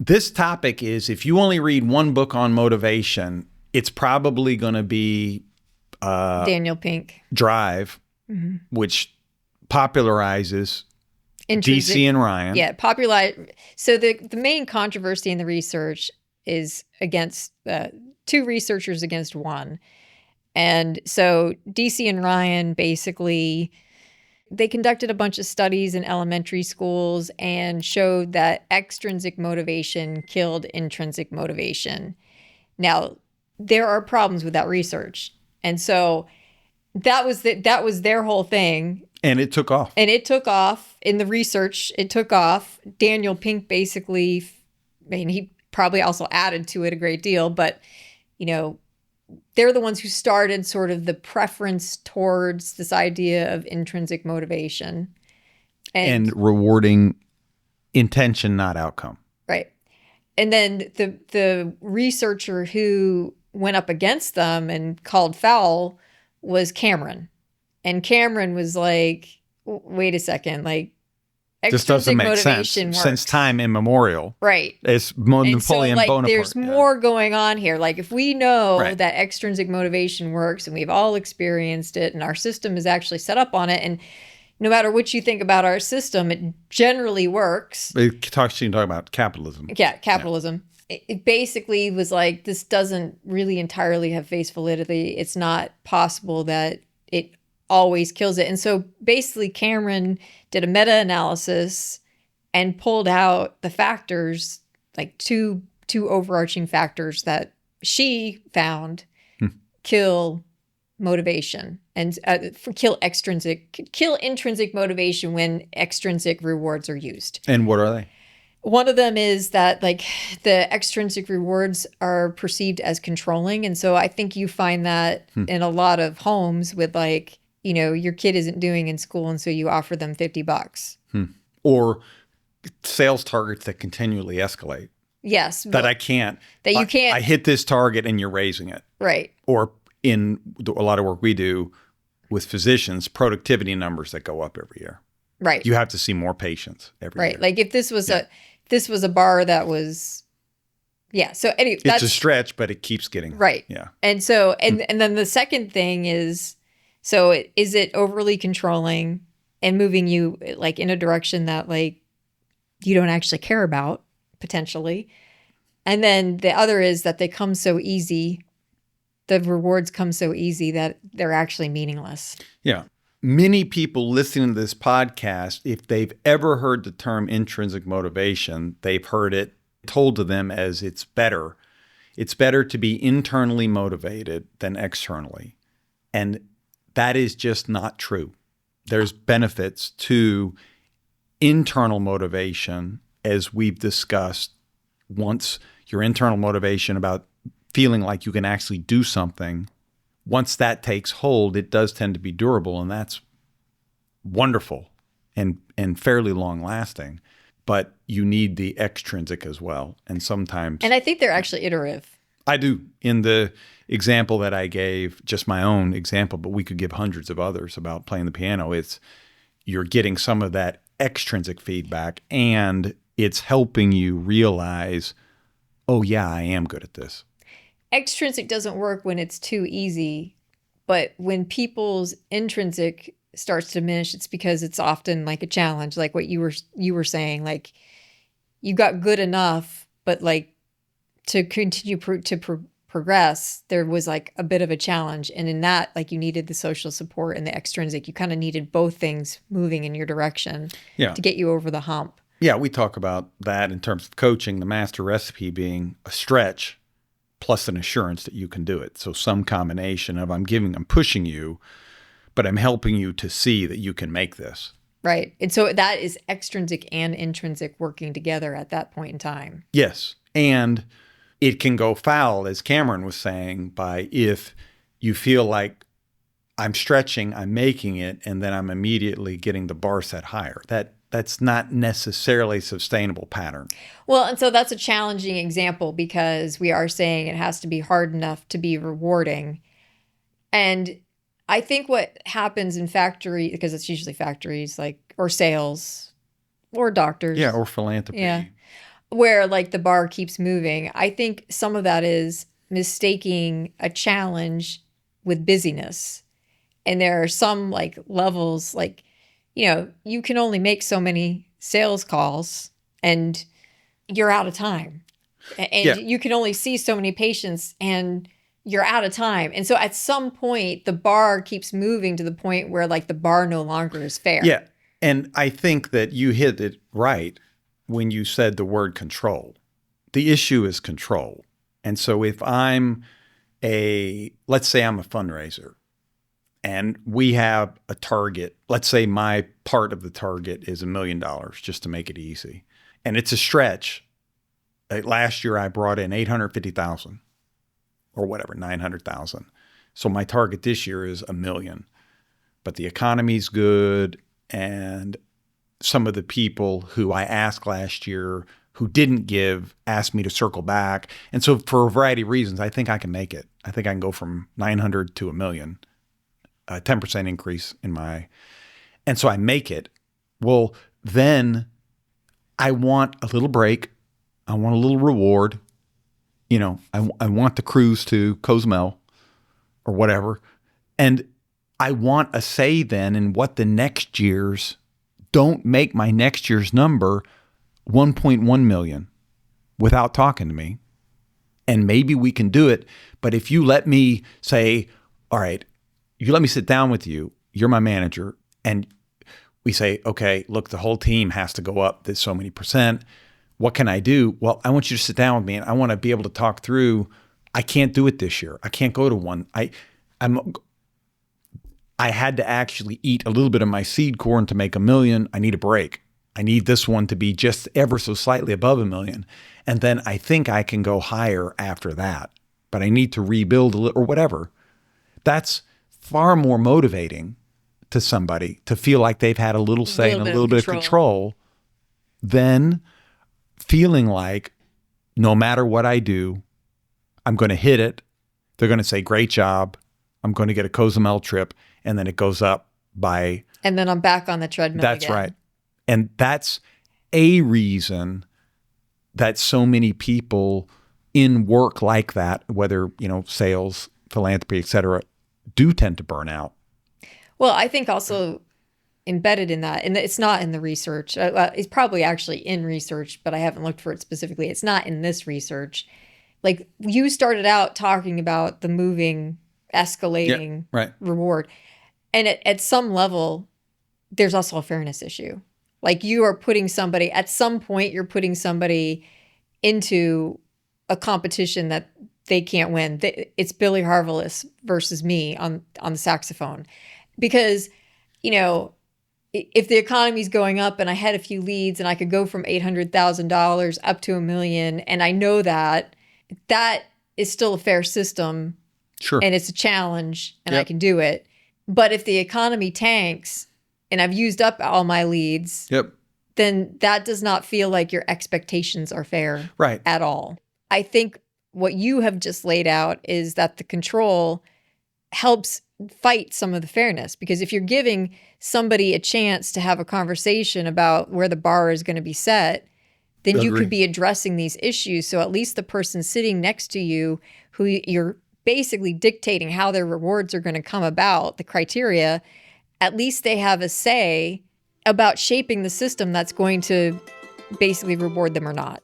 This topic is, if you only read one book on motivation, it's probably going to be Daniel Pink. Drive, which popularizes Intrinsic. DC and Ryan. Yeah, So the main controversy in the research is against two researchers against one. And so DC and Ryan basically, they conducted a bunch of studies in elementary schools and showed that extrinsic motivation killed intrinsic motivation. Now, there are problems with that research. And so that was their whole thing. And it took off. And it took off in the research. It took off. Daniel Pink basically, he probably also added to it a great deal, but, they're the ones who started sort of the preference towards this idea of intrinsic motivation. And rewarding intention, not outcome. Right. And then the researcher who went up against them and called foul was Cameron. And Cameron was like, wait a second, like, this doesn't make sense works. Since time immemorial. Right. It's Napoleon Bonaparte. There's more going on here. Like, if we know that extrinsic motivation works and we've all experienced it and our system is actually set up on it, and no matter what you think about our system, it generally works. It talks about capitalism. Yeah, capitalism. Yeah. It basically was like, this doesn't really entirely have face validity. It's not possible that it always kills it. And so basically Cameron did a meta-analysis and pulled out the factors, like two overarching factors that she found kill motivation and kill intrinsic motivation when extrinsic rewards are used. And what are they? One of them is that, like, the extrinsic rewards are perceived as controlling. And so I think you find that in a lot of homes with, like, your kid isn't doing in school, and so you offer them $50. Or sales targets that continually escalate. Yes. That I can't. That you can't. I hit this target and you're raising it. Right. Or in a lot of work we do with physicians, productivity numbers that go up every year. Right. You have to see more patients every year. Right. Like, if this was a bar that was, So anyway, it's a stretch, but it keeps getting right. Yeah. And so, and then the second thing is, is it overly controlling and moving you, like, in a direction that, like, you don't actually care about, potentially? And then the other is that they come so easy, the rewards come so easy that they're actually meaningless. Yeah. Many people listening to this podcast, if they've ever heard the term intrinsic motivation, they've heard it told to them as it's better. It's better to be internally motivated than externally. And that is just not true. There's benefits to internal motivation, as we've discussed. Once your internal motivation about feeling like you can actually do something, once that takes hold, it does tend to be durable, and that's wonderful and fairly long lasting. But you need the extrinsic as well. And sometimes... And I think they're actually iterative. I do. In the example that I gave, just my own example, but we could give hundreds of others about playing the piano, it's you're getting some of that extrinsic feedback, and it's helping you realize, oh yeah, I am good at this. Extrinsic doesn't work when it's too easy, but when people's intrinsic starts to diminish, it's because it's often like a challenge, like what you were saying, like, you got good enough, but, like, to continue to progress, there was, like, a bit of a challenge. And in that, like, you needed the social support and the extrinsic. You kind of needed both things moving in your direction to get you over the hump. Yeah, we talk about that in terms of coaching, the master recipe being a stretch plus an assurance that you can do it. So some combination of I'm pushing you, but I'm helping you to see that you can make this. Right. And so that is extrinsic and intrinsic working together at that point in time. Yes. And it can go foul, as Cameron was saying, by if you feel like I'm stretching, I'm making it, and then I'm immediately getting the bar set higher. That's not necessarily a sustainable pattern. Well, and so that's a challenging example because we are saying it has to be hard enough to be rewarding. And I think what happens in factory, because it's usually factories, like, or sales, or doctors. Yeah, or philanthropy. Yeah. where like the bar keeps moving. I think some of that is mistaking a challenge with busyness. And there are some like levels, like, you can only make so many sales calls and you're out of time. And you can only see so many patients and you're out of time. And so at some point, the bar keeps moving to the point where like the bar no longer is fair. Yeah. And I think that you hit it right when you said the word control. The issue is control. And so if let's say I'm a fundraiser and we have a target, let's say my part of the target is $1 million, just to make it easy. And it's a stretch. Last year I brought in 850,000 or whatever, 900,000. So my target this year is $1 million. But the economy's good, and some of the people who I asked last year who didn't give asked me to circle back. And so for a variety of reasons, I think I can make it. I think I can go from 900 to $1 million, a 10% increase in and so I make it. Well, then I want a little break. I want a little reward. I want the cruise to Cozumel or whatever. And I want a say then in what the next year's, don't make my next year's number 1.1 million without talking to me. And maybe we can do it. But if you let me say, all right, you let me sit down with you, you're my manager, and we say, okay, look, the whole team has to go up this so many %. What can I do? Well, I want you to sit down with me and I want to be able to talk through. I can't do it this year. I can't go to one. I had to actually eat a little bit of my seed corn to make $1 million. I need a break. I need this one to be just ever so slightly above $1 million. And then I think I can go higher after that, but I need to rebuild a little or whatever. That's far more motivating to somebody to feel like they've had a little say and a little bit of control than feeling like no matter what I do, I'm going to hit it. They're going to say, great job. I'm going to get a Cozumel trip. And then it goes up by... And then I'm back on the treadmill That's again. right. And that's a reason that so many people in work like that, whether, sales, philanthropy, et cetera, do tend to burn out. Well, I think also embedded in that, and it's not in the research. It's probably actually in research, but I haven't looked for it specifically. It's not in this research. Like you started out talking about the moving, escalating reward. And at some level, there's also a fairness issue. Like you are putting somebody, at some point, you're putting somebody into a competition that they can't win. It's Billy Harvelus versus me on the saxophone. Because, if the economy's going up and I had a few leads and I could go from $800,000 up to $1 million, and I know that is still a fair system. Sure. And it's a challenge and I can do it. But if the economy tanks and I've used up all my leads, then that does not feel like your expectations are fair at all. I think what you have just laid out is that the control helps fight some of the fairness, because if you're giving somebody a chance to have a conversation about where the bar is going to be set, then you could be addressing these issues. So at least the person sitting next to you, who you're basically dictating how their rewards are going to come about, the criteria, at least they have a say about shaping the system that's going to basically reward them or not.